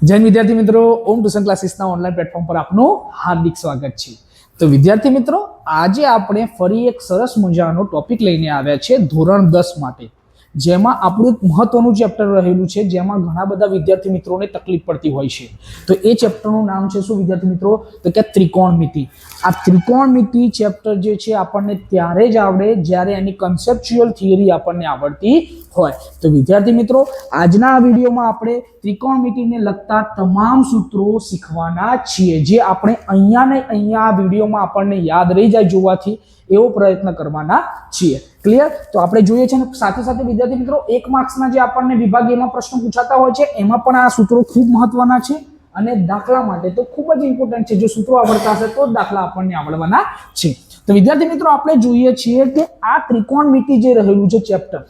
જૈન વિદ્યાર્થી મિત્રો, ઓમ tuition ક્લાસીસના online platform પર આપનું હાર્દિક સ્વાગત છે। તો વિદ્યાર્થી મિત્રો, આજે આપણે ફરી એક સરસ મજાનો ટોપિક લઈને આવ્યા છે ધોરણ 10 માટે, જેમાં આપણું એક મહત્વનું ચેપ્ટર રહેલું છે, જેમાં ઘણા બધા વિદ્યાર્થી મિત્રોને તકલીફ પડતી હોય છે। તો એ ચેપ્ટરનું નામ છે શું વિદ્યાર્થી મિત્રો? તો કે ત્રિકોણમિતિ। આ ત્રિકોણમિતિ ચેપ્ટર જે છે આપણને ત્યારે જ આવડે જ્યારે એની કન્સેપ્ચ્યુઅલ થિયરી આપણને આવડતી હોય। તો વિદ્યાર્થી મિત્રો, આજના આ વિડીયોમાં આપણે ત્રિકોણમિતિને લગતા તમામ સૂત્રો શીખવાના છીએ, જે આપણે અહીંયા ને અહીંયા આ વિડીયોમાં આપણને યાદ રહી જાય જોવાથી એવો પ્રયત્ન કરવાના છીએ। ક્લિયર? તો આપણે જોઈએ છે ને સાથે સાથે વિદ્યાર્થી મિત્રો, 1 માર્ક્સના જે આપણને વિભાગીયમાં પ્રશ્નો પૂછાતા હોય છે એમાં પણ આ સૂત્રો ખૂબ મહત્વના છે અને દાખલા માટે તો ખૂબ જ ઇમ્પોર્ટન્ટ છે। જો સૂત્રો આવડતા હશે તો જ દાખલા આપણને આવડવાના છે। તો વિદ્યાર્થી મિત્રો, આપણે જોઈએ છીએ કે આ ત્રિકોણમિતિ જે રહેલું છે ચેપ્ટર,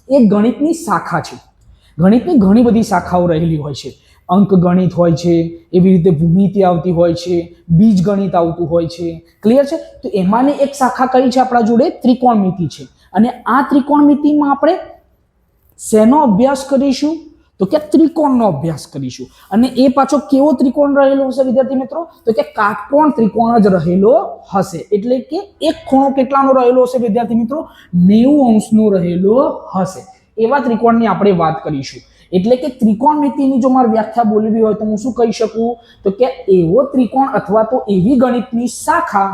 એ ગણિતની શાખા છે। ગણિતની ઘણી બધી શાખાઓ રહેલી હોય છે। અંક ગણિત હોય છે, એવી રીતે ભૂમિતિ આવતી હોય છે, બીજ ગણિત આવતું હોય છે। ક્લિયર છે? તો એમાંની એક શાખા કઈ છે આપણા જોડે? ત્રિકોણમિતિ છે। અને આ ત્રિકોણમિતિમાં આપણે શેનો અભ્યાસ કરીશું? તો કે ત્રિકોણનો અભ્યાસ કરીશું। અને એ પાછો કેવો ત્રિકોણ રહેલો હશે વિદ્યાર્થી મિત્રો? તો કે કાટકોણ ત્રિકોણ જ રહેલો હશે। એટલે કે એક ખૂણો કેટલાનો રહેલો હશે વિદ્યાર્થી મિત્રો? 90 અંશનો રહેલો હશે। એવા ત્રિકોણની આપણે વાત કરીશું। એટલે કે ત્રિકોણમિતિની જો મારે વ્યાખ્યા બોલવી હોય તો હું શું કહી શકું? તો કે એવો ત્રિકોણ અથવા તો એવી ગણિતની શાખા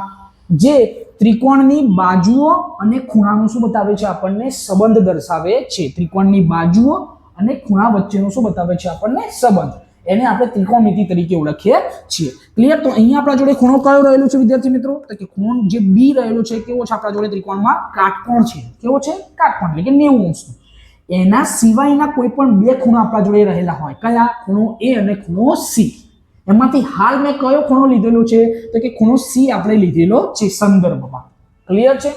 જે ત્રિકોણની બાજુઓ અને ખૂણાનું શું બતાવે છે? આપણને સંબંધ દર્શાવે છે। ત્રિકોણની બાજુઓ અને ખૂણા વચ્ચેનો શું બતાવે છે? આપણને સંબંધ। એને આપણે ત્રિકોણમિતિ તરીકે ઓળખીએ છીએ। ક્લિયર? તો અહીંયા આપણા જોડે ખૂણો કયો રહેલો છે વિદ્યાર્થી મિત્રો? તો કે ખૂણો જે બી રહેલો છે કેવો છે આપણા જોડે ત્રિકોણમાં? કાટકોણ છે। કેવો છે? કાટકોણ, એટલે કે 90 અંશનો। એના સિવાયના કોઈ પણ બે ખૂણા આપણા જોડે રહેલા હોય, કયા? ખૂણો એ અને ખૂણો સી। એમાંથી હાલ મેં કયો ખૂણો લીધેલો છે? તો કે ખૂણો સી આપણે લીધેલો છે સંદર્ભમાં। ક્લિયર છે?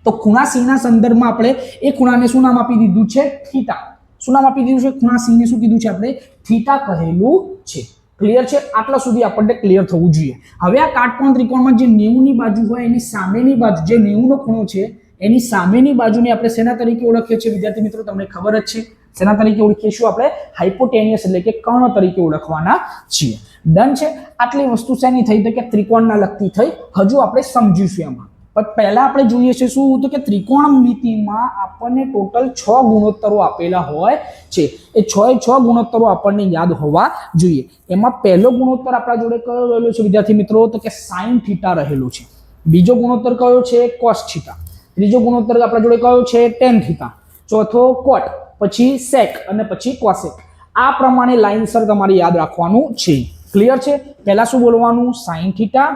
તો ખૂણા સી ના સંદર્ભમાં આપણે એ ખૂણાને શું નામ આપી દીધું છે? થીટા। શું નામ આપી દીધું છે? ખૂણા સી ને શું કીધું છે આપણે? થીટા કહેલું છે। ક્લિયર છે? આટલા સુધી આપણને ક્લિયર થવું જોઈએ। હવે આ કાટકોણ ત્રિકોણમાં જે 90 ની બાજુ હોય એની સામેની બાજુ, જે 90 નો ખૂણો છે એની સામેની બાજુને આપણે શેના તરીકે ઓળખીએ છીએ વિદ્યાર્થી મિત્રો? તમને ખબર જ છે શેના તરીકે ઓળખીશું આપણે? હાઇપોટેનિયસ, એટલે કે કર્ણ તરીકે ઓળખવાના છીએ। ડન છે? આટલી વસ્તુ શેની થઈ? તો કે ત્રિકોણના લગતી થઈ। હજુ આપણે સમજીશું એમાં, પણ પહેલા આપણે જોઈએ છે શું? તો કે ત્રિકોણમિતિમાં આપણને ટોટલ 6 ગુણોત્તરો આપેલા હોય છે। એ 6 ગુણોત્તરો આપણને યાદ હોવા જોઈએ। એમાં પહેલો ગુણોત્તર આપણા જોડે કયો રહેલો છે વિદ્યાર્થી મિત્રો? તો કે સાઇન થીટા રહેલો છે। બીજો ગુણોત્તર કયો છે? Cos theta. ત્રીજો ગુણોત્તર આપણા જોડે કયો છે? Ten theta. ચોથો કોટ, પછી સેક અને પછી કોસેક। આ પ્રમાણે લાઇનસર તમારે યાદ રાખવાનું છે। ક્લિયર છે? પહેલા શું બોલવાનું? Sine theta,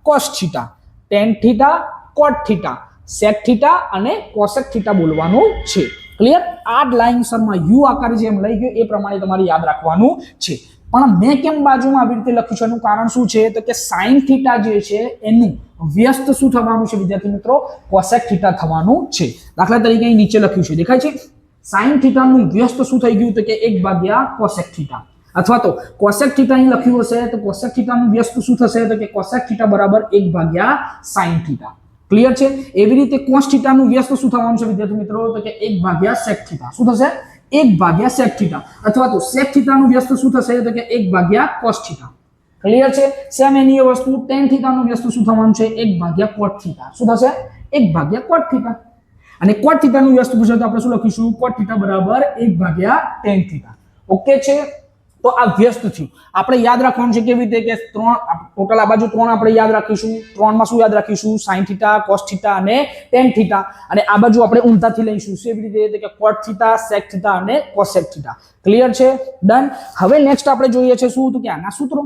cos theta, tan theta, cot theta, sec theta અને કોસેક થીટા બોલવાનું છે। ક્લિયર? આ જ લાઇનસરમાં યુ આકાર જેમ લઈ ગયો એ પ્રમાણે તમારે યાદ રાખવાનું છે। પણ મેં કેમ બાજુમાં આવી રીતે લખ્યું છે? એનું કારણ શું છે? તો કે સાઇન થીટા જે છે એનું વ્યસ્ત શું થવાનું છે વિદ્યાર્થી મિત્રો? કોસેક થીટા થવાનું છે। દાખલા તરીકે અહીં નીચે લખ્યું છે, દેખાય છે? સાઇન થીટાનું વ્યસ્ત શું થઈ ગયું? તો કે 1 / કોસેક થીટા। અથવા તો કોસેક થીટા અહીં લખ્યું હશે તો કોસેક થીટાનું વ્યસ્ત શું થશે? તો કે કોસેક થીટા બરાબર 1 / સાઇન થીટા। ક્લિયર છે? એવી રીતે કોસ થીટાનું વ્યસ્ત શું થવાનું છે વિદ્યાર્થી મિત્રો? તો કે 1 / સેક થીટા। શું થશે? 1 / સેક થીટા। અથવા તો સેક થીટાનું વ્યસ્ત શું થશે? તો કે 1 / કોસ થીટા। ક્લિયર છે? સેમ એની એ વસ્તુ ટેન થીટાનું વ્યસ્ત શું થવાનું છે? 1 / કોટ થીટા। શું થશે? 1 / કોટ થીટા। અને કોટ થીટાનું વ્યસ્ત પૂછે તો આપણે શું લખીશું? કોટ થીટા બરાબર 1 / ટેન થીટા। ઓકે છે? તો આ વ્યસ્ત થયું। આપણે યાદ રાખવાનું છે કેવી રીતે? કે ટોટલ આ બાજુ 3 આપણે યાદ રાખીશું। 3 માં શું યાદ રાખીશું? સાઇન થીટા, કોસ થીટા અને ટેન થીટા। અને આ બાજુ આપણે ઊંધાથી લઈશું। એવી રીતે કે કોટ થીટા, સેક થીટા અને કોસેક થીટા। ક્લિયર છે? ડન। હવે નેક્સ્ટ આપણે જોઈએ છે શું? તો કે આના સૂત્રો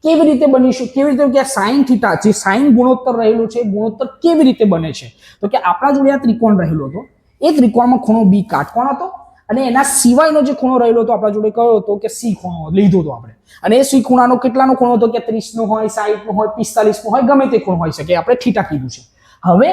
કેવી રીતે બનીશું? કેવી રીતે? કે સાઇન થીટા, જે સાઇન ગુણોત્તર રહેલો છે, ગુણોત્તર કેવી રીતે બને છે? તો કે આપણા જોડે આ ત્રિકોણ રહેલો હતો, એ ત્રિકોણમાં ખૂણો બી કાટકોણ હતો અને એના સિવાયનો જે ખૂણો રહેલો હતો આપણા જોડે કયો હતો? કે સી ખૂણો લીધો હતો આપણે। અને એ સી ખૂણાનો કેટલાનો ખૂણો હતો? કે 30 નો હોય, 60 નો હોય, 45 નો હોય, ગમે તે ખૂણો હોઈ શકે। આપણે થીટા કીધું છે। હવે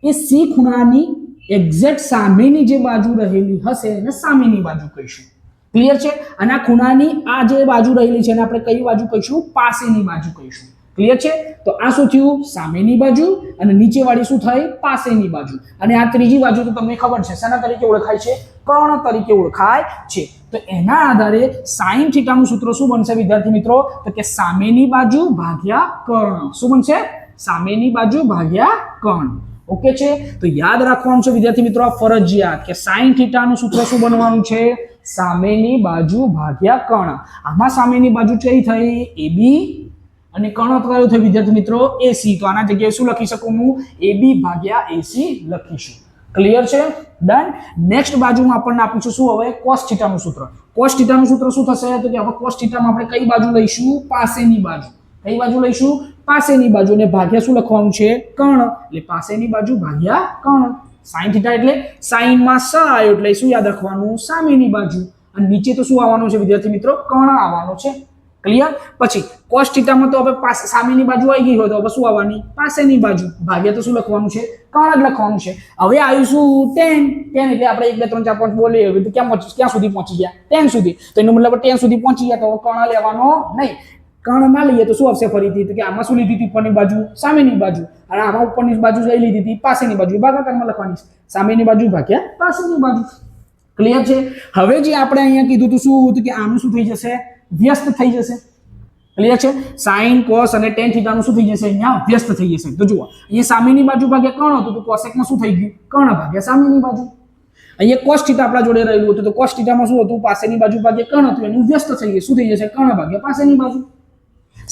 એ સી ખૂણાની એક્ઝેક્ટ સામેની જે બાજુ રહેલી હશે એને સામેની બાજુ કહીશું। ક્લિયર છે? અને આ ખૂણાની આ જે બાજુ રહેલી છે એને આપણે કઈ બાજુ કહીશું? પાસેની બાજુ કહીશું। ક્લિયર છે? તો આ શું થયું? સામેની બાજુ, અને નીચેવાળી શું થઈ? પાસેની બાજુ. અને આ ત્રીજી બાજુ તો તમને ખબર છે શેના તરીકે ઓળખાય છે? કર્ણ તરીકે ઓળખાય છે. તો એના આધારે sin θ નું સૂત્ર શું બનશે વિદ્યાર્થી મિત્રો? તો કે સામેની બાજુ ભાગ્યા કર્ણ. શું બનશે? સામેની બાજુ ભાગ્યા કર્ણ. ઓકે છે? તો યાદ રાખવાનું છે વિદ્યાર્થી મિત્રો આ ફરજિયાત કે sin θ નું સૂત્ર શું બનવાનું છે? સામેની બાજુ ભાગ્યા કર્ણ. આમાં સામેની બાજુ કઈ થઈ? AB, અને કર્ણ કયો થયો વિદ્યાર્થી મિત્રો? AC. તો આના જગ્યાએ શું લખી શકું હું? AB ભાગ્યા AC લખીશું. ક્લિયર છે? ડન. નેક્સ્ટ બાજુમાં આપણને આપીશું શું હવે? cos θ નું સૂત્ર. cos θ નું સૂત્ર શું થશે? તો કે હવે cos θ માં આપણે કઈ બાજુ લઈશું? પાસેની બાજુ. કઈ બાજુ લઈશું? પાસેની બાજુ. અને ભાગ્યા શું લખવાનું છે? કર્ણ. એટલે પાસેની બાજુ ભાગ્યા કર્ણ. sin θ એટલે sin માં સ આવ્યો એટલે શું યાદ રાખવાનું? સામેની બાજુ. અને નીચે તો શું આવવાનું છે વિદ્યાર્થી મિત્રો? કર્ણ આવવાનો છે. ક્લિયર? પછી cos θ માં તો હવે સામેની બાજુ આવી ગઈ હોય તો હવે શું આવવાની? પાસેની બાજુ. ભાગ્યા તો શું લખવાનું છે? કર્ણ જ લખવાનું છે. હવે આવીશું tan. tan એટલે આપણે 1 2 3 4 5 બોલીએ તો ક્યાં સુધી પહોંચી ગયા? tan સુધી. તો એનો મતલબ tan સુધી પહોંચી ગયા તો કર્ણ લેવાનો નહીં. કર્ણ ના લઈએ તો શું આવશે ફરીથી? તો કે આમાં શું લીધી હતી? ઉપરની બાજુ સામેની બાજુ, અને આમાં ઉપરની બાજુ લઈ લીધી હતી પાસેની બાજુ. ભાગાકારમાં લખવાની છે. સામેની બાજુ ભાગ્યા પાસેની બાજુ. ક્લિયર છે? હવે જે આપણે અહીંયા કીધું હતું શું હતું કે આનું શું થઈ જશે? વ્યસ્ત થઈ જશે. ક્લિયર છે? sin cos અને tan θ નું શું થઈ જશે? અહીંયા વ્યસ્ત થઈ જશે. તો જુઓ અહીંયા સામેની બાજુ ભાગ્યા કર્ણ હતું તો cosec માં શું થઈ ગયું? કર્ણ ભાગ્યા સામેની બાજુ. અહીંયા cos θ આપણા જોડે રહેલું હતું તો cos θ માં શું હતું? પાસેની બાજુ ભાગ્યા કર્ણ હતું એનું વ્યસ્ત થઈ ગયું. શું થઈ જશે? કર્ણ ભાગ્યા પાસેની બાજુ.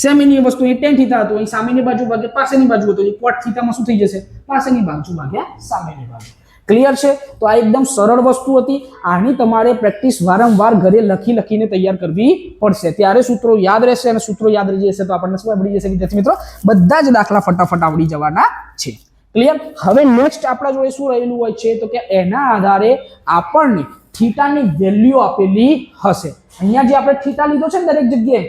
સામેની વસ્તુ એ tan θ હતું, અહીં સામેની બાજુ ભાગ્યા પાસેની બાજુ હતું. cot θ માં શું થઈ જશે? પાસેની બાજુ ભાગ્યા સામેની બાજુ. ક્લિયર છે? તો આ એકદમ સરળ વસ્તુ હતી. આની તમારે પ્રેક્ટિસ વારંવાર ઘરે લખીને તૈયાર કરવી પડશે. ત્યારે સૂત્રો યાદ રહેશે, અને સૂત્રો યાદ રહી જશે તો આપણને શું આવડી જશે વિદ્યાર્થી મિત્રો? બધા જ દાખલા ફટાફટ આવડી જવાના છે. ક્લિયર? હવે નેક્સ્ટ આપણા જોડે શું રહેલું હોય છે? તો કે એના આધારે આપણને થીટાની વેલ્યુ આપેલી હશે. અહીંયા જે આપણે થીટા લીધો છે ને દરેક જગ્યાએ,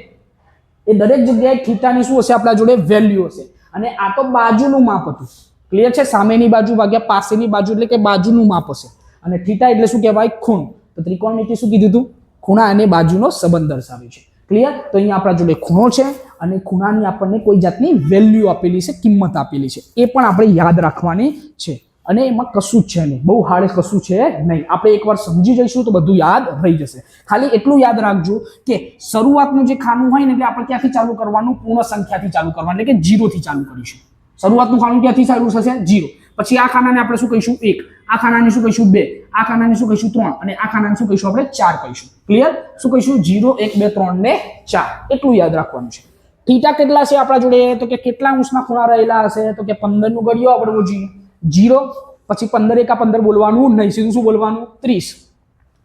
એ દરેક જગ્યાએ થીટાની શું હશે? આપણા જોડે વેલ્યુ હશે. અને આ તો બાજુનું માપ હતું. ક્લિયર છે? સામેની બાજુ ભાગ્યા પાસેની બાજુ એટલે કે બાજુનું માપ હશે. અને થીટા એટલે શું કહેવાય? ખૂણ. તો ત્રિકોણમિતિ શું કીધું હતું? ખૂણા અને બાજુનો સંબંધ દર્શાવે છે. ક્લિયર? તો અહીંયા આપણા જોડે ખૂણો છે અને ખૂણાની આપણને કોઈ જાતની વેલ્યુ આપેલી છે, કિંમત આપેલી છે. એ પણ આપણે યાદ રાખવાની છે. અને એમાં કશું જ છે નહીં, બહુ હાર્ડ કશું છે નહીં. આપણે એકવાર સમજી જઈશું તો બધું યાદ રહી જશે. ખાલી એટલું યાદ રાખજો કે શરૂઆતનું જે ખાનું હોય ને એટલે આપણે ક્યાંથી ચાલુ કરવાનું? પૂર્ણ સંખ્યાથી ચાલુ કરવાનું, એટલે કે 0 થી ચાલુ કરીશું. શરૂઆતનું ખાનું ક્યાંથી ચાલુ થશે? 0. પછી આ ખાનાને આપણે શું કહીશું? 1. આ ખાનાને શું કહીશું? 2. આ ખાનાને શું કહીશું? 3. અને આ ખાનાને શું કહીશું? આપણે 4 કહીશું. ક્લિયર? શું કહીશું? 0 1 2 3 ને 4. એટલું યાદ રાખવાનું છે. થીટા કેટલા છે આપણા જોડે? તો કે કેટલા અંશના ખૂણા રહેલા હશે? તો કે 15 નું ઘડિયો આવડવો જોઈએ. 0. પછી 15 એકા 15 બોલવાનું નહીં, સીધું શું બોલવાનું? 30.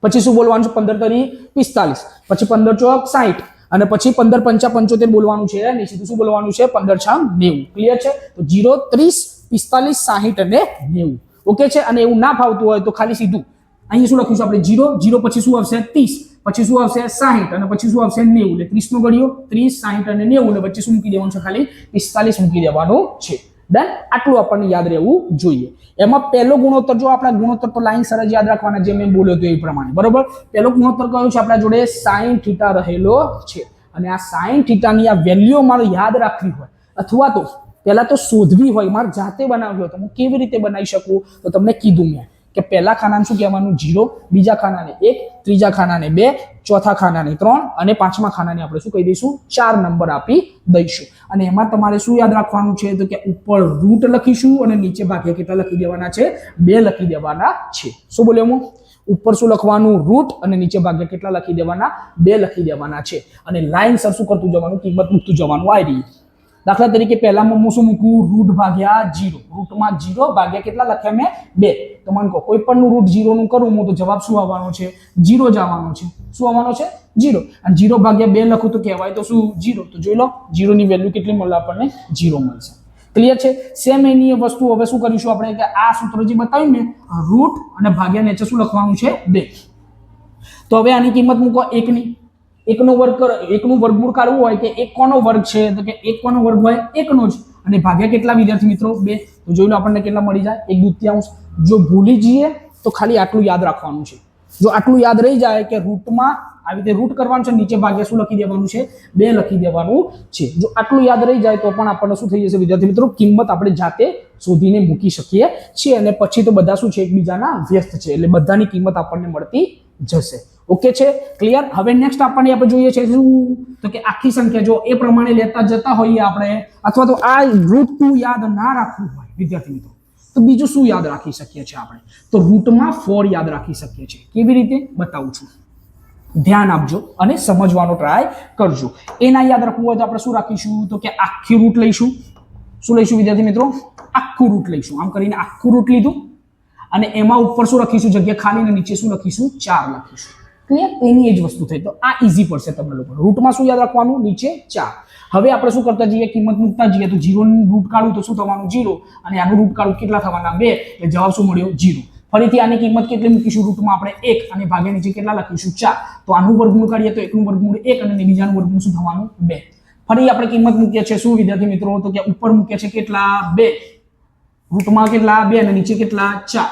પછી શું બોલવાનું છે? 15 તરી 45. પછી 15 ચોક 60. અને પછી 15 પંચા 75 બોલવાનું છે નહીં, સીધું શું બોલવાનું છે? 15 છ 90. ક્લિયર છે? તો 0 30 45 60 અને 90. ઓકે છે? અને એવું ના ફાવતું હોય તો ખાલી સીધું અહીં શું લખીશું આપણે? 0 0 પછી શું આવશે? 30. પછી શું આવશે? 60. અને પછી શું આવશે? 90. એટલે 30 નો ઘડિયો 30 60 અને 90. અને વચ્ચે શું મૂકી દેવાનું છે? ખાલી 45 મૂકી દેવાનું છે. ડન? આટલું આપણને યાદ રહેવું જોઈએ. એમાં પહેલો ગુણોત્તર, જો આપણા ગુણોત્તર તો લાઈન સરજ યાદ રાખવાના, જે મેં બોલ્યો હતો એ પ્રમાણે. બરોબર? પહેલો ગુણોત્તર કયો છે આપણા જોડે? sin θ રહેલો છે. અને આ sin θ ની આ વેલ્યુ મારે યાદ રાખવી હોય અથવા તો પહેલા તો શોધવી હોય, મારે જાતે બનાવવી હોય તો હું કેવી રીતે બનાવી શકું? તો તમને કીધું મેં કે પહેલા ખાનાને શું કહેવાનું? 0. બીજા ખાનાને 1. ત્રીજા ખાનાને 2. ચોથા ખાનાને 3. અને પાંચમા ખાનાને આપણે શું કહી દઈશું? 4 નંબર આપી દઈશું. અને એમાં તમારે શું યાદ રાખવાનું છે? તો કે ઉપર રૂટ લખીશું અને નીચે ભાગ્યા કેટલા લખી દેવાના છે? 2 લખી દેવાના છે. શું બોલ્યો હું? ઉપર શું લખવાનું? રૂટ. અને નીચે ભાગ્યા કેટલા લખી દેવાના? 2 લખી દેવાના છે. અને લાઈન સર શું કરતું જવાનું? કિંમત મૂકતું જવાનું. આ રહી. દાખલા તરીકે પહેલામાં હું શું મૂકું? રૂટ ભાગ્યા 0. રૂટમાં 0 ભાગ્યા કેટલા લખ્યા મેં? 2. તો મને કહો કોઈ પણ નું રૂટ 0 નું કરું હું તો જવાબ શું આવવાનો છે? 0 જ આવવાનો છે. શું આવવાનો છે? 0. અને 0 ભાગ્યા 2 લખું તો કહેવાય તો શું? 0. તો જોઈ લો 0 ની વેલ્યુ કેટલી મળે આપણને? 0 મળશે. ક્લિયર છે? સેમ એની વસ્તુ હવે શું કરીશું આપણે કે આ સૂત્ર જે બતાવ્યું ને, રૂટ અને ભાગ્યા નીચે શું લખવાનું છે? 2. તો હવે આની કિંમત મૂકો 1 ની. 1 નો વર્ગ કરો, 1 નું વર્ગમૂળ કાઢવું હોય કે 1 કોનો વર્ગ છે? તો કે 1 કોનો વર્ગ હોય? 1 નો જ. અને ભાગ્યા કેટલા વિદ્યાર્થી મિત્રો? 2. તો જોઈ લો આપણને કેટલા મળી જાય? 1/2. જો ભૂલી જઈએ તો ખાલી આટલું યાદ રાખવાનું છે. જો આટલું યાદ રહી જાય કે રૂટમાં આવી રીતે રૂટ કરવાનું છે, નીચે ભાગ્યા શું લખી દેવાનું છે? 2 લખી દેવાનું છે. જો આટલું યાદ રહી જાય તો પણ આપણને શું થઈ જશે વિદ્યાર્થી મિત્રો? કિંમત આપણે જાતે શોધીને મૂકી શકીએ છીએ. અને પછી તો બધા શું છે? એકબીજાના વ્યસ્ત છે, એટલે બધાની કિંમત આપણને મળતી જશે. ઓકે છે, ક્લિયર? હવે નેક્સ્ટ આપણને આપણે જોઈએ છે શું? તો કે આખી સંખ્યા જો એ પ્રમાણે લેતા જતા હોઈએ આપણે, અથવા તો આ √2 યાદ ના રાખવું હોય વિદ્યાર્થી મિત્રો, તો બીજું શું યાદ રાખી શકીએ છીએ આપણે? તો રૂટમાં 4 યાદ રાખી શકીએ છીએ. કેવી રીતે? બતાવું છું, ધ્યાન આપજો અને સમજવાનો ટ્રાય કરજો. એ ના યાદ રાખવું હોય તો આપણે શું રાખીશું? તો કે આખી રૂટ લઈશું. શું લઈશું વિદ્યાર્થી મિત્રો? આખું રૂટ લઈશું. આમ કરીને આખું રૂટ લીધું અને એમાં ઉપર શું લખીશું? જગ્યા ખાલી, અને નીચે શું લખીશું? 4 લખીશું. ક્લિયર? એની એ જ વસ્તુ થઈ. તો આ ઈઝી પડશે તમને લોકો. રૂટમાં શું યાદ રાખવાનું? નીચે 4. હવે આપણે શું કરતા જઈએ? કિંમત મૂકતા જઈએ. તો 0 નું રૂટ કાઢું તો શું થવાનું? 0. અને આનું રૂટ કાઢું કેટલા થવાના? 2. એટલે જવાબ શું મળ્યો? 0. ફરીથી આની કિંમત કેટલી મૂકીશું? રૂટમાં આપણે 1 અને ભાગ્યા નીચે કેટલા લખીશું? 4. તો આનું વર્ગમૂળ કાઢીએ તો 1 નું વર્ગમૂળ 1 અને બીજાનું વર્ગમૂળ શું થવાનું? 2. ફરી આપણે કિંમત મૂકીએ છીએ શું વિદ્યાર્થી મિત્રો? તો કે ઉપર મૂકીએ છીએ કેટલા? 2. રૂટમાં કેટલા? 2 અને નીચે કેટલા? 4.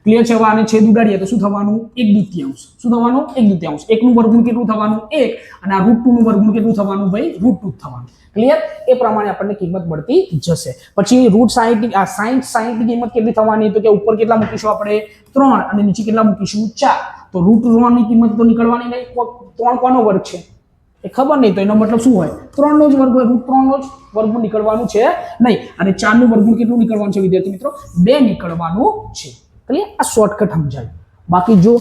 ક્લિયર છે? હવે આને છેદ ઉડાડીએ તો શું થવાનું? 1/2. શું થવાનું? 1/2. 1 નું વર્ગમૂળ કેટલું થવાનું? 1. અને આ √2 નું વર્ગમૂળ કેટલું થવાનું ભાઈ? √2 થવાનું. ક્લિયર? એ પ્રમાણે આપણને કિંમત મળતી જશે. પછી √60 આ 60 ની કિંમત કેટલી થવાની? તો કે ઉપર કેટલા મૂકીશું આપણે? 3 અને નીચે કેટલા મૂકીશું? 4. તો √3 ની કિંમત તો નીકળવાની નહીં. 3 કોનો વર્ગ છે એ ખબર નહીં, તો એનો મતલબ શું હોય? 3 નો જ વર્ગ હોય. √3 નો જ વર્ગમૂળ નીકળવાનું છે નહીં. અને 4 નું વર્ગમૂળ કેટલું નીકળવાનું છે વિદ્યાર્થી મિત્રો? 2 નીકળવાનું છે. ક્લિયર? આ શોર્ટકટ સમજાય. બાકી જો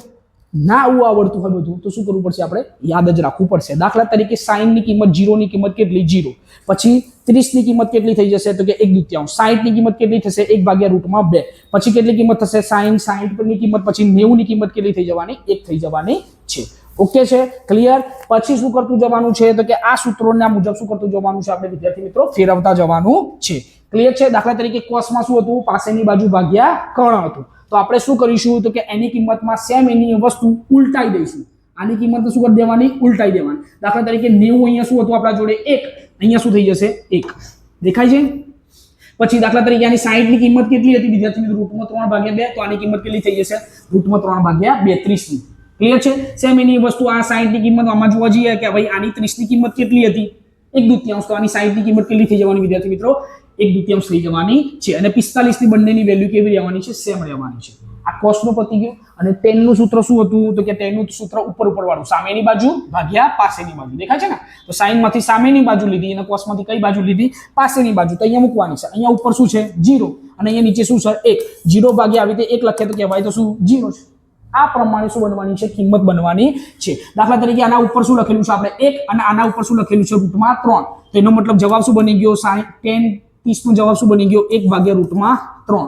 ના આવું આવડતું હોય બધું તો શું કરવું પડશે? આપણે યાદ જ રાખવું પડશે. દાખલા તરીકે 60 ની કિંમત 0 ની કિંમત કેટલી? 0. પછી 30 ની કિંમત કેટલી થઈ જશે? તો કે 1/2. 60 ની કિંમત કેટલી થશે? 1/√2. પછી કેટલી કિંમત થશે? 60 ની કિંમત પછી 90 ની કિંમત કેટલી થઈ જવાની? 1 થઈ જવાની છે. ઓકે છે, ક્લિયર? પછી શું કરતું જવાનું છે? તો કે આ સૂત્રોના મુજબ શું કરતું જવાનું છે? આપણે વિદ્યાર્થી મિત્રો ફેરવતા જવાનું છે. ક્લિયર છે? દાખલા તરીકે કોસમાં શું હતું? પાસેની બાજુ ભાગ્યા કર્ણ હતું. તો આપણે શું કરીશું? તો કે એની કિંમતમાં સેમ એની વસ્તુ ઉલટાઈ દઈશું. આની કિંમત શું કરી દેવાની? ઉલટાઈ દેવાની. દાખલા તરીકે 90 અહીંયા શું હતું આપણા જોડે? 1. અહીંયા શું થઈ જશે? 1. દેખાય છે? પછી દાખલા તરીકે આની 60 ની કિંમત કેટલી હતી વિદ્યાર્થી મિત્રો? √3/2. તો આની કિંમત કેટલી થઈ જશે? √3/2 30 ની. ક્લિયર છે? સેમ એની વસ્તુ આ 60 ની કિંમત આમાં જોવા જઈએ કે ભાઈ આની 30 ની કિંમત કેટલી હતી? 1/2. તો આની 60 ની કિંમત કેટલી થઈ જવાની વિદ્યાર્થી મિત્રો? 1/2 થઈ જવાની છે. અને 45 ની બંનેની વેલ્યુ કેવી રહેવાની છે? સેમ રહેવાની છે. આ કોસ નું પતી ગયું. અને tan નું સૂત્ર શું હતું? તો કે tan નું સૂત્ર ઉપર વાળું, સામેની બાજુ ભાગ્યા પાસેની બાજુ. દેખાય છે ને? તો sin માંથી સામેની બાજુ લીધી અને cos માંથી કઈ બાજુ લીધી? પાસેની બાજુ. તો અહીંયા મૂકવાની છે. અહીંયા ઉપર શું છે? 0 અને અહીંયા નીચે શું છે? 1. 0 ભાગ્યા આવી રીતે 1 લખે તો કહેવાય તો શું? 0 છે. આ પ્રમાણે શું બનવાની છે? કિંમત બનવાની છે. દાખલા તરીકે આના ઉપર શું લખેલું છે આપણે? 1 અને આના ઉપર શું લખેલું છે? √3. તો એનો મતલબ જવાબ શું બની ગયો? 10 30 નો જવાબ શું બની ગયો? 1/√3.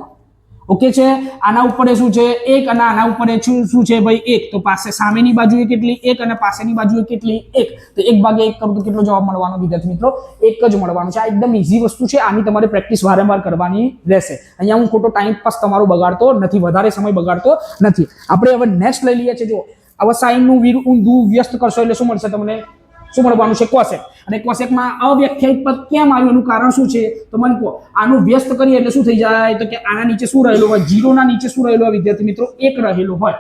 ઓકે છે? આના ઉપર શું છે? 1 અને આના ઉપર શું છે ભાઈ? 1. તો પાસે સામેની બાજુએ કેટલી? 1 અને પાસેની બાજુએ કેટલી? 1. તો 1/1 કરું તો કેટલો જવાબ મળવાનો વિદ્યાર્થી મિત્રો? 1 જ મળવાનો છે. આ એકદમ ઈઝી વસ્તુ છે. આની તમારે પ્રેક્ટિસ વારંવાર કરવાની રહેશે. અહીંયા હું ખોટો ટાઈમ પાસ તમારો બગાડતો નથી, વધારે સમય બગાડતો નથી. આપણે હવે નેક્સ્ટ લઈ લઈએ છીએ. જો હવે સાઈન નું ઊંધું વ્યસ્ત કરશો એટલે શું મળશે તમને? શું મળવાનું છે? કોસેક. અને કોસેકમાં અવ્યાખ્યાયિત પદ કેમ આવ્યું? એનું કારણ શું છે? તો મને કહો. આનું વ્યસ્ત કરીએ એટલે શું થઈ જાય? તો કે આના નીચે શું રહેલું હોય? 0 ના નીચે શું રહેલું હોય વિદ્યાર્થી મિત્રો? 1 રહેલું હોય.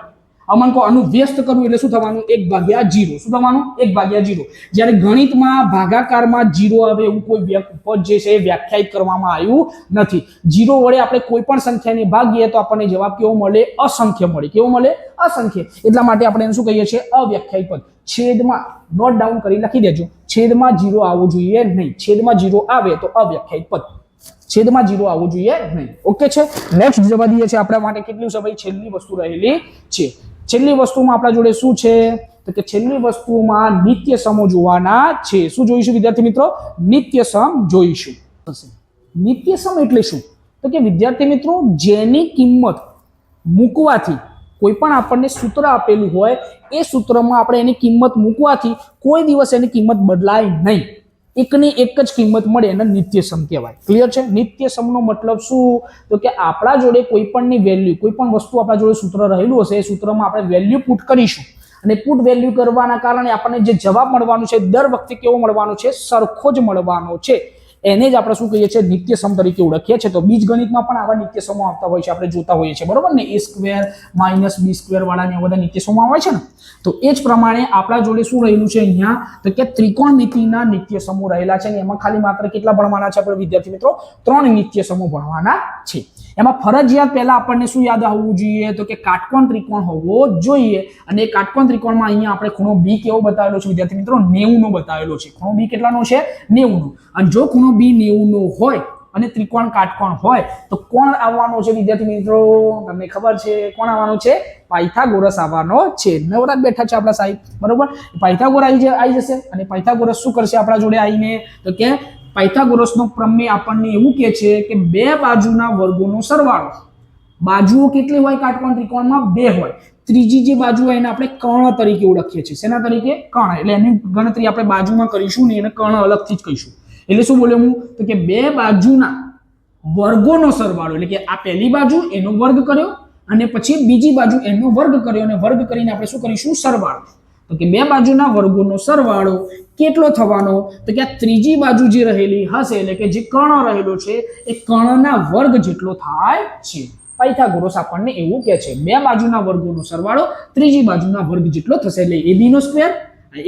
અમને કહો આનું વ્યસ્ત કરવું એટલે શું થવાનું? 1/0. શું થવાનું? 1/0. જ્યારે ગણિતમાં ભાગાકારમાં 0 આવે એવું કોઈ પદ જે છે વ્યાખ્યાયિત કરવામાં આવ્યું નથી. 0 વડે આપણે કોઈ પણ સંખ્યાને ભાગીએ તો આપણને જવાબ કેવો મળે? અસંખ્ય મળે. કેવો મળે? અસંખ્ય. એટલા માટે આપણે એને શું કહીએ છીએ? અવ્યાખ્યાયિત પદ. છેદમાં નોટ ડાઉન કરી લખી દેજો. છેદમાં 0 આવવું જોઈએ નહીં. છેદમાં 0 આવે તો અવ્યાખ્યાયિત પદ. છેદમાં 0 આવવું જોઈએ નહીં. ઓકે છે? નેક્સ્ટ જવા દઈએ છે આપણા માટે કેટલું છે ભાઈ? છેલ્લી વસ્તુ રહેલી છે. છેલ્લી વસ્તુમાં આપણા જોડે શું છે? તો કે છેલ્લી વસ્તુમાં નિત્ય સમો જોવાના છે. શું જોઈશું વિદ્યાર્થી મિત્રો? નિત્ય સમ જોઈશું. નિત્ય સમ એટલે શું? તો કે વિદ્યાર્થી મિત્રો જેની કિંમત મૂકવાથી કોઈ પણ આપણને સૂત્ર આપેલું હોય એ સૂત્રમાં આપણે એની કિંમત મૂકવાથી કોઈ દિવસ એની કિંમત બદલાય નહીં. એકની એક જ કિંમત મળે એને નિત્ય સમ કહેવાય. ક્લિયર છે? નિત્ય સમનો મતલબ શું? તો કે આપણા જોડે કોઈ પણની વેલ્યુ, કોઈ પણ વસ્તુ આપણા જોડે સૂત્ર રહેલું હશે એ સૂત્રમાં આપણે વેલ્યુ પુટ કરીશું અને પુટ વેલ્યુ કરવાના કારણે આપણને જે જવાબ મળવાનો છે દર વખતે કેવો મળવાનો છે? સરખો જ મળવાનો છે. એને જ આપણે શું કહીએ છીએ નિત્યસમ તરીકે ઓળખીએ છીએ. તો બીજગણિતમાં પણ આવા નિત્યસમો આવતા હોય છે, આપણે જોતા હોઈએ છીએ, બરોબર ને, a square minus b square વાળા ને બધા નિત્યસમો આવે છે ને. તો એ જ પ્રમાણે આપણા જોડે શું રહેલું છે અહીંયા, તો કે ત્રિકોણમિતિના નિત્યસમો રહેલા છે, અને એમાં ખાલી માત્ર કેટલા ભણવાના છે આપણે વિદ્યાર્થી મિત્રો? 3 નિત્યસમો ભણવાના છે. એમાં ફરજિયાત પહેલા આપણને શું યાદ આવવું જોઈએ, તો કે કાટકોણ ત્રિકોણ હોવો જોઈએ. અને એ કાટકોણ ત્રિકોણમાં અહીંયા આપણે ખૂણો b કેવો બતાવેલો છે વિદ્યાર્થી મિત્રો? 90 નો બતાવેલો છે. ખૂણો b કેટલાનો છે? 90 નો. અને જો ખૂણો b 90 નો હોય અને ત્રિકોણ કાટકોણ હોય તો કોણ આવવાનો છે વિદ્યાર્થી મિત્રો? તમને ખબર છે કોણ આવવાનો છે? પાયથાગોરસ આવવાનો છે. નવરાત બેઠા છે આપણા સાહેબ, બરોબર. પાયથાગોરસ આવી જશે, અને પાયથાગોરસ શું કરશે આપણા જોડે આવીને, તો કે પાયથાગોરસનો પ્રમેય આપણને એવું કહે છે કે બે બાજુના વર્ગોનો સરવાળો. બાજુઓ કેટલી હોય કાટકોણ ત્રિકોણમાં? 2 હોય. ત્રીજી જે બાજુ હોય એને આપણે કર્ણ તરીકે ઓળખીએ છીએ. શેના તરીકે? કર્ણ. એટલે એની ગણતરી આપણે બાજુમાં કરીશું ને એને કર્ણ અલગથી જ કહીશું. એટલે શું બોલ્યો હું, તો કે બે બાજુના વર્ગોનો સરવાળો, એટલે કે આ પહેલી બાજુ એનો વર્ગ કર્યો અને પછી બીજી બાજુ એનો વર્ગ કર્યો, અને વર્ગ કરીને આપણે શું કરીશું? સરવાળો. તો કે બે બાજુના વર્ગોનો સરવાળો કેટલો થવાનો? તો કે આ ત્રીજી બાજુ જે રહેલી હશે, એટલે કે જે કર્ણ રહેલો છે એ કર્ણના વર્ગ જેટલો થાય છે. પાયથાગોરસ આપણને એવું કહે છે બે બાજુના વર્ગોનો સરવાળો ત્રીજી બાજુના વર્ગ જેટલો થશે. એટલે ab નો સ્ક્વેર,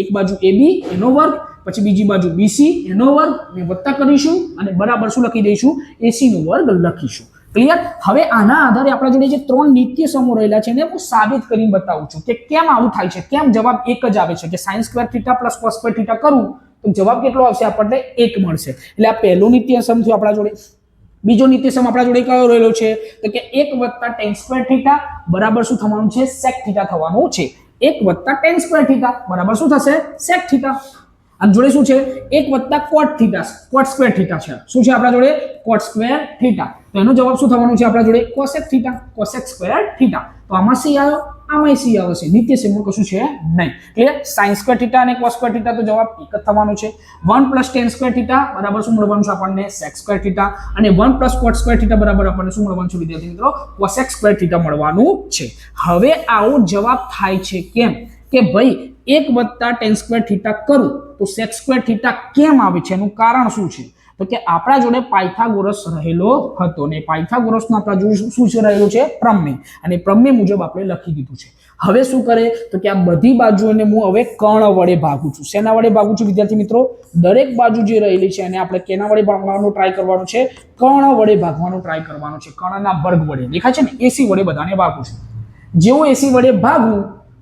એક બાજુ ab એનો વર્ગ, પછી બીજી બાજુ bc એનો વર્ગ, ને વત્તા કરીશું અને બરાબર શું લખી દઈશું? ac નો વર્ગ લખીશું. ક્લિયર? હવે આના આધારે આપણા જોડે જે 3 નિત્યસમો રહેલા છે એને હું સાબિત કરીને બતાવું છું કે કેમ આવું થાય છે, કેમ જવાબ એક જ આવે છે. કે sin square theta plus cos square theta કરું તો જવાબ કેટલો આવશે? આપણને 1 મળશે. એટલે આ પહેલો નિત્યસમ થયો આપણા જોડે. બીજો નિત્યસમ આપણા જોડે કયો રહેલો છે? તો કે 1 + tan સ્ક્વેર થીટા બરાબર શું થવાનું છે? sec થીટા થવાનું છે. 1 + tan સ્ક્વેર થીટા બરાબર શું થશે? sec theta. અને જોડે શું છે? 1 + cot theta, cot square theta છે. શું છે આપણા જોડે? cot square theta. તો એનો જવાબ શું થવાનો છે આપણા જોડે? cosec theta, cosec square theta. તો આમાં c આવ્યો, આમાં c આવશે. નિત્યસમમાં કશું છે નહીં. ક્લિયર? sin સ્ક્વેર થીટા અને cos સ્ક્વેર થીટા તો જવાબ એક જ થવાનો છે. 1 + tan સ્ક્વેર થીટા બરાબર શું મળવાનું છે આપણને? sec square theta. અને 1 + cot સ્ક્વેર થીટા બરાબર આપણને શું મળવાનું છે વિદ્યાર્થી મિત્રો? cosec સ્ક્વેર થીટા મળવાનું છે. હવે આવો જવાબ થાય છે કેમ? કે ભાઈ 1 + tan સ્ક્વેર થીટા કરું તો sec સ્ક્વેર થીટા કેમ આવે છે? એનું કારણ શું છે? તો કે આપણા જોડે પાયથાગોરસ રહેલો હતો, ને પાયથાગોરસનો આપણા જોડે શું છે રહેલું છે? પ્રમેય. અને પ્રમેય મુજબ આપણે લખી દીધું છે. હવે શું કરે? તો કે આ બધી બાજુઓને હું હવે કર્ણ વડે ભાગું છું. શેના વડે ભાગું છું વિદ્યાર્થી મિત્રો? દરેક બાજુ જે રહેલી છે એને આપણે કેના વડે ભાગવાનો ટ્રાય કરવાનો છે? કર્ણ વડે ભાગવાનો ટ્રાય કરવાનો છે. કર્ણના વર્ગ વડે. દેખાય છે ને? ac વડે બધાને ભાગું છું. જેવું ac વડે ભાગું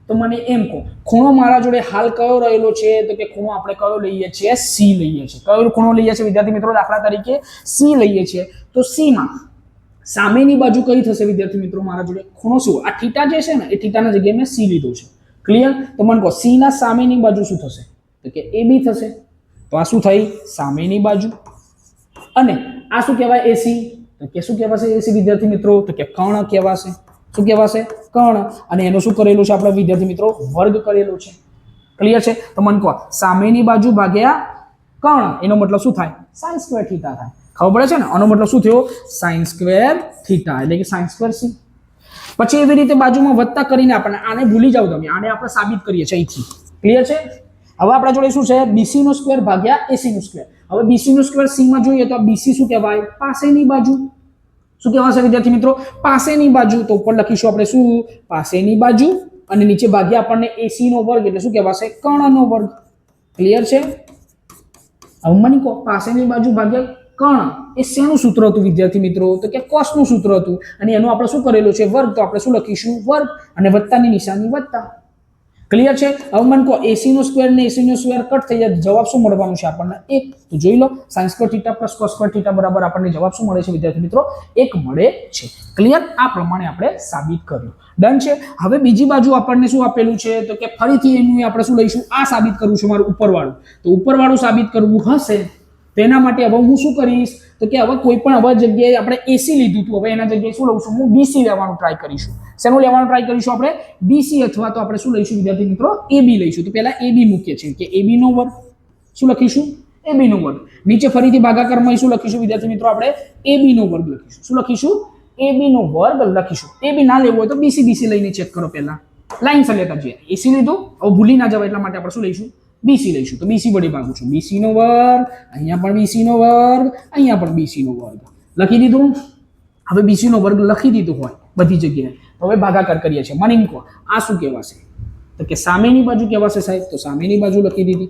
તો મને એમ કહો, ખૂણો મારા જોડે હાલ કયો રહેલો છે? તો કે ખૂણો આપણે કયો લઈએ છીએ? c લઈએ છીએ. કયો ખૂણો લઈએ છીએ વિદ્યાર્થી મિત્રો? દાખલા તરીકે c લઈએ છીએ. તો c માં સામેની બાજુ કઈ થશે વિદ્યાર્થી મિત્રો? મારા જોડે ખૂણો શું? આ થીટા જે છે ને એ થીટાના જગ્યાએ મેં c લીધો છે. ક્લિયર? તો મને કહો c ના સામેની બાજુ શું થશે? તો કે ab થશે. તો આ શું થઈ? સામેની બાજુ. અને આ શું કહેવાય? ac. તો કે શું કહેવાશે ac વિદ્યાર્થી મિત્રો? તો કે કર્ણ કહેવાશે. શું કહેવાશે? કર્ણ. અને એનો શું કરેલું છે આપણે વિદ્યાર્થી મિત્રો? વર્ગ કરેલો છે. ક્લિયર છે? તો મને કહો સામેની બાજુ ભાગ્યા કર્ણ એનો મતલબ શું થાય? sin સ્ક્વેર થીટા થાય. ખબર પડે છે ને? આનો મતલબ શું થયો? sin સ્ક્વેર થીટા, એટલે કે sin સ્ક્વેર c. પછી એવી રીતે બાજુમાં વત્તા કરીને આપણે આને ભૂલી જાવ તમે, આને આપણે સાબિત કરીએ છીએ અહીંથી. ક્લિયર છે? હવે આપણા જોડે શું છે? bc નો સ્ક્વેર ભાગ્યા ac નો સ્ક્વેર. હવે bc નો સ્ક્વેર c માં જોઈએ તો આ bc શું કહેવાય? પાસેની બાજુ. શું કહેવાશે વિદ્યાર્થી મિત્રો? પાસેની બાજુ. તો ઉપર લખીશું આપણે શું? પાસેની બાજુ. અને નીચે ભાગ્યા આપણને ac નો વર્ગ, એટલે શું કહેવાશે? કર્ણનો વર્ગ. ક્લિયર છે? હવે મને કહો પાસેની બાજુ ભાગ્યા કર્ણ એ શેનું સૂત્ર હતું વિદ્યાર્થી મિત્રો? તો કે cos નું સૂત્ર હતું. અને એનું આપણે શું કરેલું છે? વર્ગ. તો આપણે શું લખીશું? વર્ગ. અને વત્તાની નિશાની વત્તા. ક્લિયર છે? હવે મને કહો ac નો સ્ક્વેર ને ac નો સ્ક્વેર કટ થઈ જાય, જવાબ શું મળવાનું છે આપણને? 1. તો જોઈ લો, sin square theta plus cos square theta બરાબર આપણને જવાબ શું મળે છે વિદ્યાર્થી મિત્રો? 1 મળે છે. ક્લિયર? આ પ્રમાણે આપણે સાબિત કર્યું. ડન છે? હવે બીજી બાજુ આપણને શું આપેલું છે? તો કે ફરીથી એનું આપણે શું લઈશું? આ સાબિત કરવું છે મારું ઉપરવાળું. તો ઉપરવાળું સાબિત કરવું હશે તેના માટે હવે હું શું કરીશ? તો કે હવે કોઈ પણ હવે જગ્યાએ આપણે ac લીધું હતું, હવે એના જગ્યાએ શું લઉં છું? હું bc લેવાનું ટ્રાય કરીશું. શેનું લેવાનું ટ્રાય કરીશું આપણે? bc, અથવા તો આપણે શું લઈશું વિદ્યાર્થી મિત્રો? ab લઈશું. તો પહેલા ab મૂકીએ છીએ કે ab નો વર્ગ. શું લખીશું? ab નો વર્ગ. નીચે ફરીથી ભાગાકારમાં શું લખીશું વિદ્યાર્થી મિત્રો? આપણે ab નો વર્ગ લખીશું. શું લખીશું? ab નો વર્ગ લખીશું. ab ના લેવો હોય તો bc લઈને ચેક કરો. પહેલા લાઈન લેતા જઈએ. ac લીધું, હવે ભૂલી ના જવાય એટલા માટે આપણે શું લઈશું? બીસી લઈશું તો બીસી વડે ભાગું છું, બીસી નો વર્ગ, અહીંયા પણ બીસી નો વર્ગ, અહીંયા પણ બીસી નો વર્ગ લખી દીધું. હવે બીસી નો વર્ગ લખી દીધું હોય બધી જગ્યાએ, તો હવે ભાગાકાર કરીએ છીએ. મને કહો આ શું કહેવાશે? તો કે સામેની બાજુ કહેવાશે સાહેબ, તો સામેની બાજુ લખી દીધી.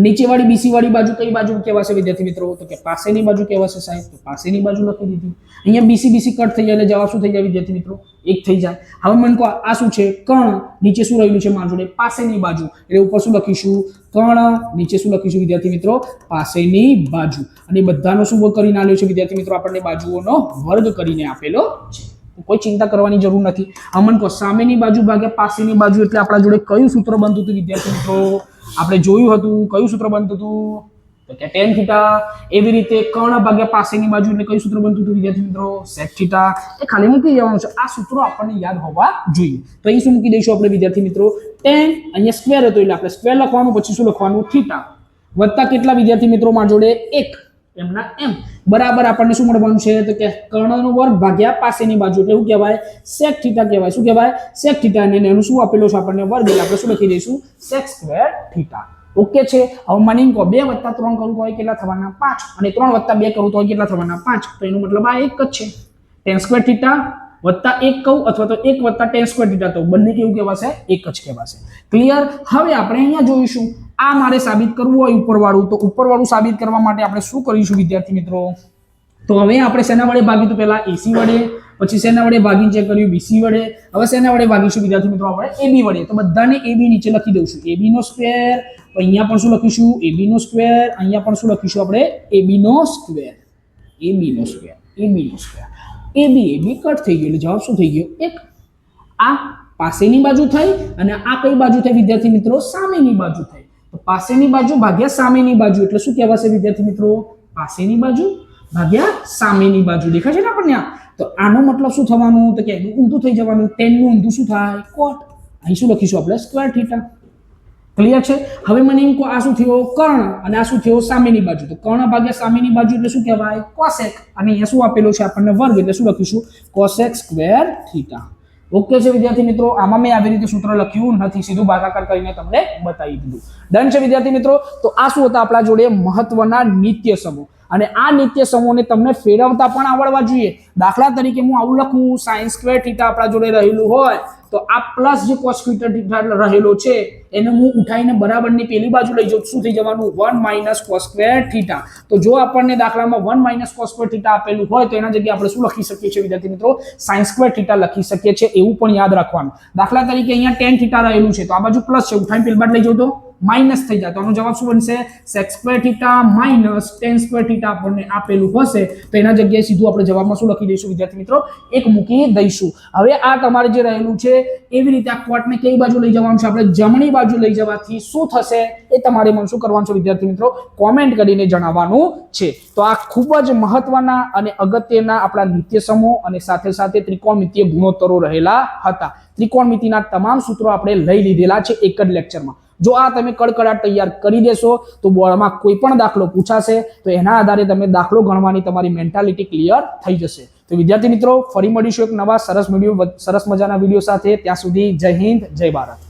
નીચેવાળી બીસી વાળી બાજુ કઈ બાજુ કહેવાશે વિદ્યાર્થી મિત્રો? તો કે પાસેની બાજુ કહેવાશે સાહેબ, તો પાસેની બાજુ લખી દીધી. અહીંયા બીસી બીસી કટ થઈ જાય એટલે જવાબ શું થઈ જાય વિદ્યાર્થી મિત્રો? 1 થઈ જાય. હવે મને કહો આ શું છે? કર્ણ. નીચે શું રહેલું છે મારી જોડે? પાસેની બાજુ. એટલે ઉપર શું લખીશું? કર્ણ. નીચે શું લખીશું વિદ્યાર્થી મિત્રો? પાસેની બાજુ. અને બધાનો શું કરીને આપ્યો છે વિદ્યાર્થી મિત્રો? આપણને બાજુઓનો વર્ગ કરીને આપેલો છે. કોઈ ચિંતા કરવાની જરૂર નથી. અમન કહો સામેની બાજુ ભાગ્યા પાસેની બાજુ એટલે આપણા જોડે કયું સૂત્ર બનતું હતું વિદ્યાર્થી મિત્રો? આપણે જોયું હતું કયું સૂત્ર બનતું હતું? તો કે tan થીટા. એવી રીતે કર્ણ ભાગ્યા પાસેની બાજુ એટલે કયું સૂત્ર બનતું હતું વિદ્યાર્થી મિત્રો? sec theta. એ ખાલી મૂકી દેવાનું છે. આ સૂત્રો આપણને યાદ હોવા જોઈએ. તો અહીં શું મૂકી દઈશું આપણે વિદ્યાર્થી મિત્રો? tan. અહીંયા સ્ક્વેર હતો એટલે આપણે સ્ક્વેર લખવાનું, પછી શું લખવાનું? થીટા વત્તા કેટલા વિદ્યાર્થી મિત્રો મારી જોડે? 1 એમના એમ બરાબર આપણને શું મળવાનું છે? તો કે કર્ણનો વર્ગ ભાગ્યા પાસેની બાજુ એટલે શું કહેવાય? sec થીટા કહેવાય. શું કહેવાય? sec theta. અને એનું શું આપેલું છે આપણને? વર્ગ એટલે આપણે શું લખી દઈશું? sec square theta. ઓકે છે. હવે મને કહો 2 + 3 કરું તો હોય કેટલા થવાના? 5. અને 3 + 2 કરું તો હોય કેટલા થવાના? 5. તો એનો મતલબ આ એક જ છે. tan સ્ક્વેર થીટા વત્તા 1 કહું અથવા તો 1 + tan સ્ક્વેર થીટા, તો બંને કેવું કહેવાશે? એક જ કહેવાશે. ક્લિયર? હવે આપણે અહીંયા જોઈશું આ મારે સાબિત કરવું હોય ઉપરવાળું, તો ઉપરવાળું સાબિત કરવા માટે આપણે શું કરીશું વિદ્યાર્થી મિત્રો? તો હવે આપણે શેના વડે ભાગીશું? તો પહેલા AC વડે, પછી શેના વડે ભાગીને ચેક કર્યું? BC વડે. હવે શેના વડે ભાગીશું વિદ્યાર્થી મિત્રો? આપણે AB વડે. તો બધાને AB નીચે લખી દઉં છું. AB નો સ્ક્વેર. અહીંયા પણ શું લખીશું? AB નો સ્ક્વેર. અહીંયા પણ શું લખીશું આપણે? AB નો સ્ક્વેર. AB નો સ્ક્વેર. AB નો સ્ક્વેર. AB કટ થઈ ગયું એટલે જવાબ શું થઈ ગયો? 1. આ પાસેની બાજુ થઈ અને આ કઈ બાજુ થઈ વિદ્યાર્થી મિત્રો? સામેની બાજુ થઈ. તો પાસેની બાજુ ભાગ્યા સામેની બાજુ એટલે શું કહેવાશે વિદ્યાર્થી મિત્રો? પાસેની બાજુ ભાગ્યા સામેની બાજુ. દેખાય છે ને આપણને? તો આનો મતલબ શું થવાનું? તો કે ઊંધું થઈ જવાનું. tan નું ઊંધું શું થાય? cot. અહીં શું લખીશું આપણે? Square theta. ક્લિયર છે? હવે મને એમ કહો આ શું થયો? કર્ણ. અને આ શું થયો? સામેની બાજુ. તો કર્ણ ભાગ્યા સામેની બાજુ એટલે શું કહેવાય? cosec. અને અહીંયા શું આપેલું છે આપણને? વર્ગ એટલે શું લખીશું? cosec square theta. ઓકે છે વિદ્યાર્થી મિત્રો? આમાં મેં આવી રીતે સૂત્ર લખ્યું નથી, સીધું ભાગાકાર કરીને તમને બતાવી દીધું. ડન છે વિદ્યાર્થી મિત્રો? તો આ શું હતા આપણા જોડે? મહત્વના નિત્ય સમૂહ. અને આ નિત્ય સમૂહને તમને ફેરવતા પણ આવડવા જોઈએ. દાખલા તરીકે હું આવું લખું sin સ્ક્વેર થીટા આપણા જોડે રહેલું હોય તો આ પ્લસ જે cos સ્ક્વેર થીટા રહેલો છે એને હું ઉઠાઈને બરાબરની પેલી બાજુ લઈ જાઉં, શું થઈ જવાનું? 1 - cos સ્ક્વેર થીટા. તો જો આપણને દાખલામાં 1 - cos સ્ક્વેર થીટા આપેલું હોય તો એના જગ્યાએ આપણે શું લખી શકીએ છીએ વિદ્યાર્થી મિત્રો? sin સ્ક્વેર થીટા લખી શકીએ છીએ. એવું પણ યાદ રાખવાનું. દાખલા તરીકે અહીંયા tan થીટા રહેલું છે તો આ બાજુ પ્લસ છે, ઉઠાઈને પેલી બાજુ લઈ જાઉં તો માઇનસ થઈ જાય. તો આનો જવાબ શું બનશે? sec square theta minus tan square theta આપણને આપેલું હશે તો એના જગ્યાએ સીધું આપણે જવાબમાં શું લખી દઈશું વિદ્યાર્થી મિત્રો? 1 મૂકી દઈશું. હવે આ તમારે જે રહેલું છે એવી રીતે આ કોટને કઈ બાજુ લઈ જવાનું છે? આપણે જમણી બાજુ લઈ જવાથી શું થશે એ તમારે મને શું કરવાનું છે વિદ્યાર્થી મિત્રો? કોમેન્ટ કરીને જણાવવાનું છે. તો આ ખૂબ જ મહત્વના અને અગત્યના આપણા નિત્ય સમૂહ અને સાથે સાથે ત્રિકોણમિતીય ગુણોત્તરો રહેલા હતા. ત્રિકોણમિતિના તમામ સૂત્રો આપણે લઈ લીધેલા છે એક જ લેક્ચરમાં. જો આ તમે કડકડાટ તૈયાર કરી દેશો તો બોર્ડમાં કોઈ પણ દાખલો પૂછાશે તો એના આધારે તમે દાખલો ગણવાની તમારી મેન્ટાલિટી ક્લિયર થઈ જશે. તો વિદ્યાર્થી મિત્રો ફરી મળીશું એક નવા સરસ મજાના વિડીયો સાથે. ત્યાં સુધી જય હિન્દ, જય ભારત.